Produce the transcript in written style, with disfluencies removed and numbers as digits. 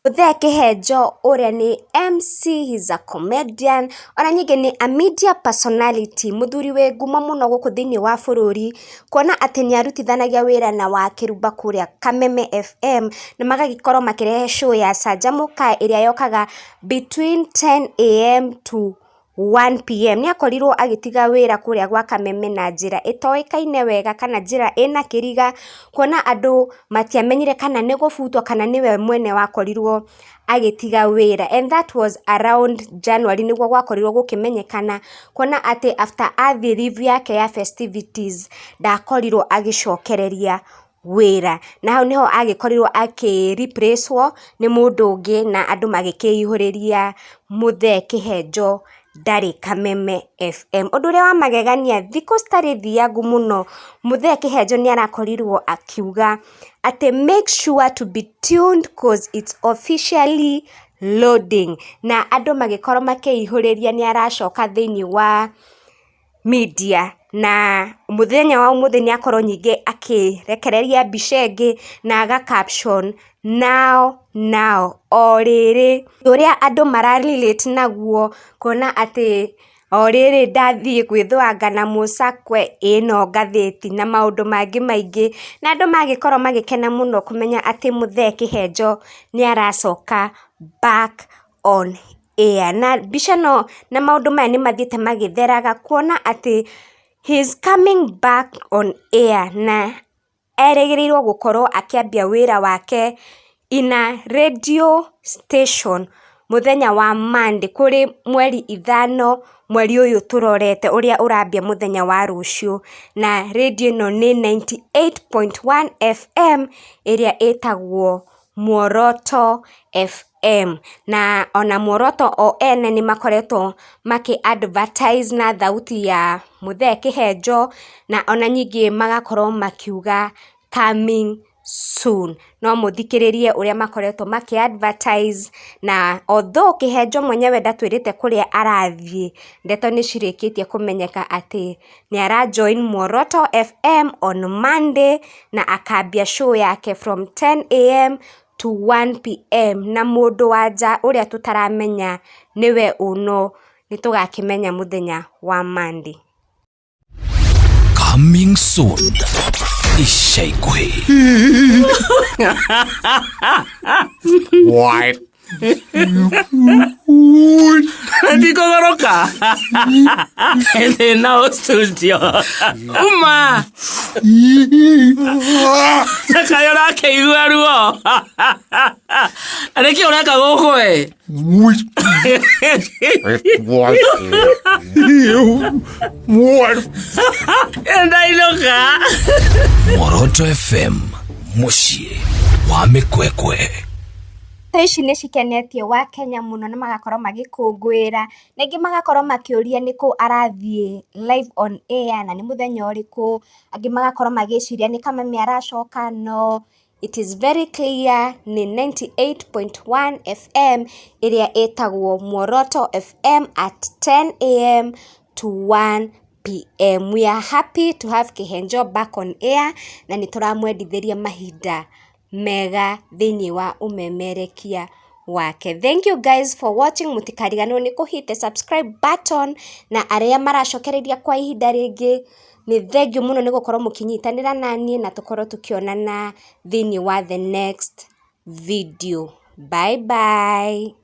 Muthenya Kihenjo uria ni MC, he's a comedian, ona nyingi ni a media personality, muthuri we ngumo muno guku thiini wa bururi, kuona ati ni arutithanagia wira na wa Kirumba kuria Kameme FM na magagikorwo makirehe show ya Canjamũka iria yokaga between 10 AM to 1 PM. Ni akorirwo agitiga wira kuria gwa Kameme na njira itoikaine wega kana njira ina kiriga, kuona andu matiamenyire kana ni gubutwo kana niwe mwene wakorirwo agitiga wira, and that was around January niguo gwakorirwo gukimenyekana, kuona ati after athi leave yake ya festivities ndakorirwo agicokereria wira, na hau niho agikorirwo replacewo ni mundu ungi na andu magikihuriria Muthenya Kihenjo ndari Kameme FM. Undu uria wa magegania thiku stari thiangu muno, Muthenya Kihenjo ni arakorirwo akiuga ati make sure to be tuned cause it's officially loading, na andu magikorwo makihuriria ni aracoka thiini wa media, na muthenya wa umuthi ni akorwo nyingi akirekereria mbica ingi na aga caption now oriri uria andu mararelate naguo, kuona ati oriri ndathie gwithwanga na mucakwe ino ngathiti na maundu mangi maingi, na andu magikorwo magikena muno kumenya ati Muthenya Kihenjo ni aracoka back on air, na mbica no na maundu maya ni mathiete magitheraga, kuona ati he's coming back on air na erĩgĩrĩirwo gukorwo akiambia wira wake in a radio station muthenya wa Monday kuri mweri 5 mweri uyu turorete uria urambia muthenya wa rucio, na radio no ni 98.1 FM iria itagwo Muoroto FM, na ona Muoroto o ene ni makoretwo maki advertise na thauti ya Muthenya Kihenjo, na ona nyingi magakorwo makiuga coming soon. No muthikiririe uria makoretwo maki advertise, na although Kihenjo mwenyewe ndatwirite kuria arathie, ndeto ni cirikitie kumenyeka ati ni ara join Muoroto FM on Monday na akambia show yake from 10 AM to 1 PM, na mundu wanja uria tutaramenya niwe uno nitugakimenya muthenya wa Monday. Coming soon. Ishaikwe. What? Ndikogoroka. Ende na studio. Uma. Nakayora keigua ruo. Areki ureka gukwe. What? Ndailoka. Muoroto FM. Mucie wa mikwekwe. Ici ni cikenetie wa Kenya muno na magakorwo magikungwira, ningi magakorwo makiuria niku arathie live on air na ni muthenya uriku, angi magakorwo magiciria ni Kameme aracoka. No, it is very clear ni 98.1 FM iria itagwo Muoroto FM at 10 AM to 1 PM. We are happy to have Kihenjo back on air na nituramwendithiria mahinda mega thiini wa umemerekia wake. Thank you guys for watching. Mutikariganwo ni kuhit subscribe button, na aria maracokereria kwa ihinda ringi ni thank you muno ni gukorwo mukinyitanira nani, na tukorwo tukionana thiini wa the next video. Bye bye.